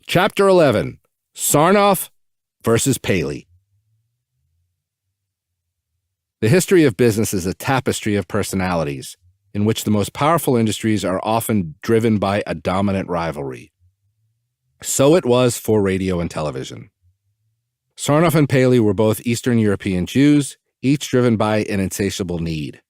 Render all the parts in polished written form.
Chapter 11, Sarnoff versus Paley. The history of business is a tapestry of personalities, in which the most powerful industries are often driven by a dominant rivalry. So it was for radio and television. Sarnoff and Paley were both Eastern European Jews, each driven by an insatiable need.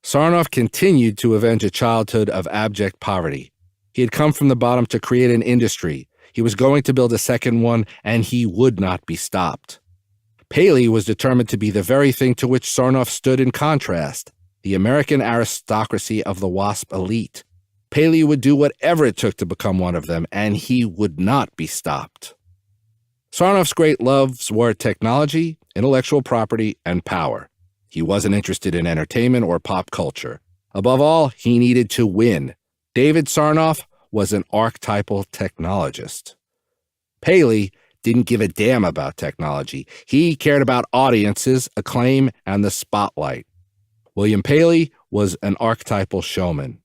Sarnoff continued to avenge a childhood of abject poverty. He had come from the bottom to create an industry. He was going to build a second one, and he would not be stopped. Paley was determined to be the very thing to which Sarnoff stood in contrast, the American aristocracy of the WASP elite. Paley would do whatever it took to become one of them, and he would not be stopped. Sarnoff's great loves were technology, intellectual property, and power. He wasn't interested in entertainment or pop culture. Above all, he needed to win. David Sarnoff was an archetypal technologist. Paley didn't give a damn about technology. He cared about audiences, acclaim, and the spotlight. William Paley was an archetypal showman.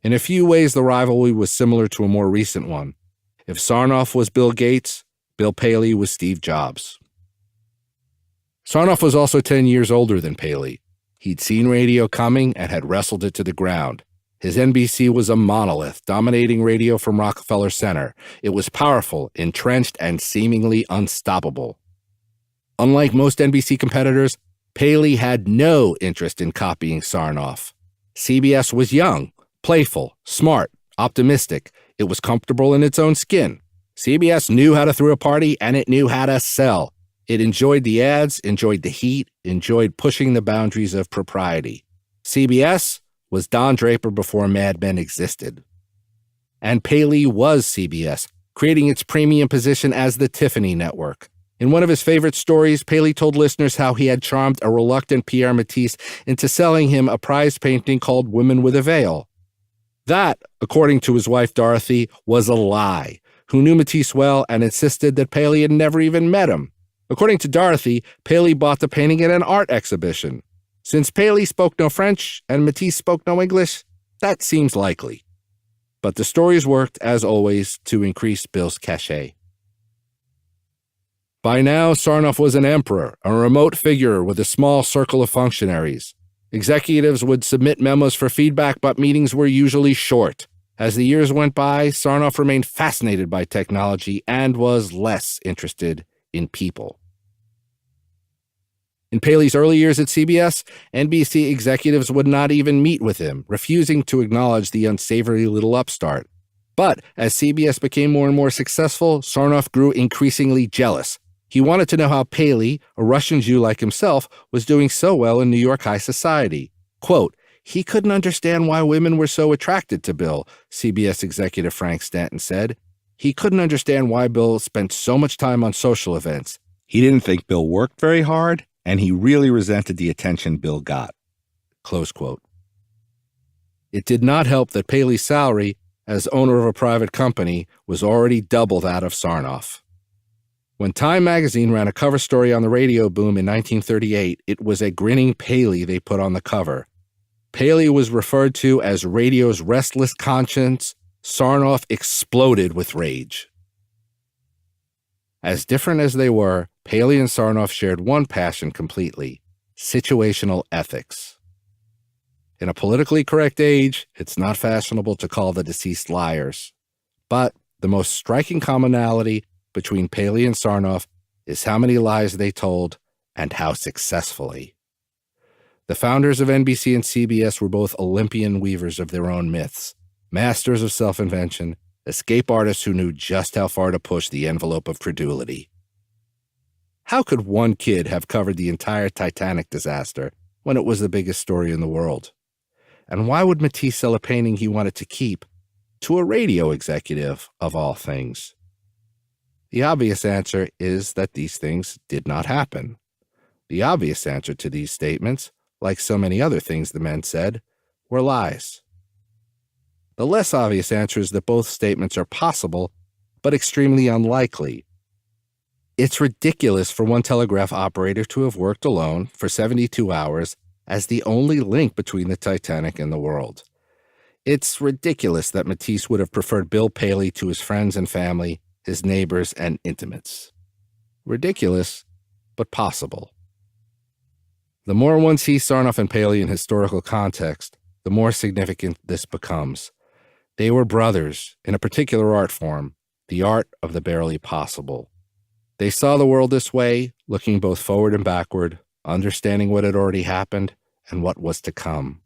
In a few ways, the rivalry was similar to a more recent one. If Sarnoff was Bill Gates, Bill Paley was Steve Jobs. Sarnoff was also 10 years older than Paley. He'd seen radio coming and had wrestled it to the ground. His NBC was a monolith, dominating radio from Rockefeller Center. It was powerful, entrenched, and seemingly unstoppable. Unlike most NBC competitors, Paley had no interest in copying Sarnoff. CBS was young, playful, smart, optimistic. It was comfortable in its own skin. CBS knew how to throw a party, and it knew how to sell. It enjoyed the ads, enjoyed the heat, enjoyed pushing the boundaries of propriety. CBS was Don Draper before Mad Men existed. And Paley was CBS, creating its premium position as the Tiffany Network. In one of his favorite stories, Paley told listeners how he had charmed a reluctant Pierre Matisse into selling him a prized painting called Women with a Veil. That, according to his wife Dorothy, was a lie, who knew Matisse well and insisted that Paley had never even met him. According to Dorothy, Paley bought the painting at an art exhibition. Since Paley spoke no French and Matisse spoke no English, that seems likely. But the stories worked, as always, to increase Bill's cachet. By now, Sarnoff was an emperor, a remote figure with a small circle of functionaries. Executives would submit memos for feedback, but meetings were usually short. As the years went by, Sarnoff remained fascinated by technology and was less interested in people. In Paley's early years at CBS, NBC executives would not even meet with him, refusing to acknowledge the unsavory little upstart. But as CBS became more and more successful, Sarnoff grew increasingly jealous. He wanted to know how Paley, a Russian Jew like himself, was doing so well in New York high society. Quote, "He couldn't understand why women were so attracted to Bill," CBS executive Frank Stanton said. "He couldn't understand why Bill spent so much time on social events. He didn't think Bill worked very hard, and he really resented the attention Bill got." Close quote. It did not help that Paley's salary, as owner of a private company, was already double that of Sarnoff. When Time magazine ran a cover story on the radio boom in 1938, it was a grinning Paley they put on the cover. Paley was referred to as radio's restless conscience. Sarnoff exploded with rage. As different as they were, Paley and Sarnoff shared one passion completely: situational ethics. In a politically correct age, it's not fashionable to call the deceased liars. But the most striking commonality between Paley and Sarnoff is how many lies they told and how successfully. The founders of NBC and CBS were both Olympian weavers of their own myths, masters of self-invention, escape artists who knew just how far to push the envelope of credulity. How could one kid have covered the entire Titanic disaster when it was the biggest story in the world? And why would Matisse sell a painting he wanted to keep to a radio executive, of all things? The obvious answer is that these things did not happen. The obvious answer to these statements, like so many other things the men said, were lies. The less obvious answer is that both statements are possible, but extremely unlikely. It's ridiculous for one telegraph operator to have worked alone for 72 hours as the only link between the Titanic and the world. It's ridiculous that Matisse would have preferred Bill Paley to his friends and family, his neighbors and intimates. Ridiculous, but possible. The more one sees Sarnoff and Paley in historical context, the more significant this becomes. They were brothers in a particular art form, the art of the barely possible. They saw the world this way, looking both forward and backward, understanding what had already happened and what was to come.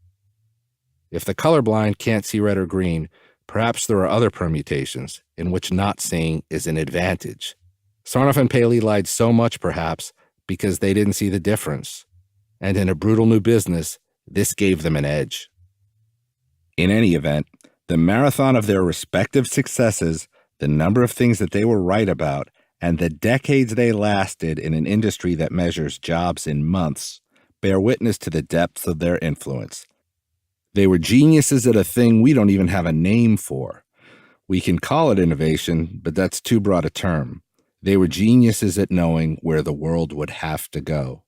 If the colorblind can't see red or green, perhaps there are other permutations in which not seeing is an advantage. Sarnoff and Paley lied so much, perhaps, because they didn't see the difference. And in a brutal new business, this gave them an edge. In any event, the marathon of their respective successes, the number of things that they were right about, and the decades they lasted in an industry that measures jobs in months, bear witness to the depths of their influence. They were geniuses at a thing we don't even have a name for. We can call it innovation, but that's too broad a term. They were geniuses at knowing where the world would have to go.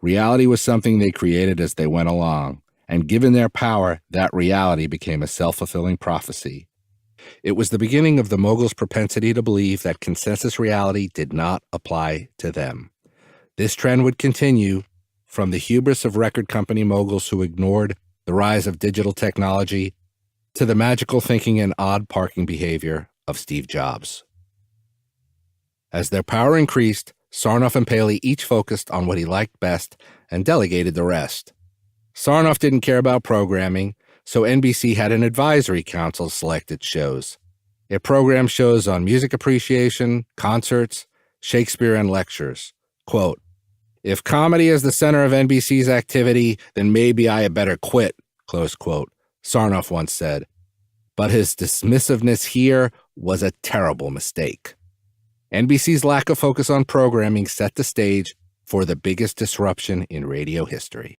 Reality was something they created as they went along, and given their power, that reality became a self-fulfilling prophecy. It was the beginning of the moguls' propensity to believe that consensus reality did not apply to them. This trend would continue from the hubris of record company moguls who ignored the rise of digital technology to the magical thinking and odd parking behavior of Steve Jobs. As their power increased, Sarnoff and Paley each focused on what he liked best and delegated the rest. Sarnoff didn't care about programming, so NBC had an advisory council select its shows. It programmed shows on music appreciation, concerts, Shakespeare, and lectures. Quote, "If comedy is the center of NBC's activity, then maybe I had better quit," close quote, Sarnoff once said. But his dismissiveness here was a terrible mistake. NBC's lack of focus on programming set the stage for the biggest disruption in radio history.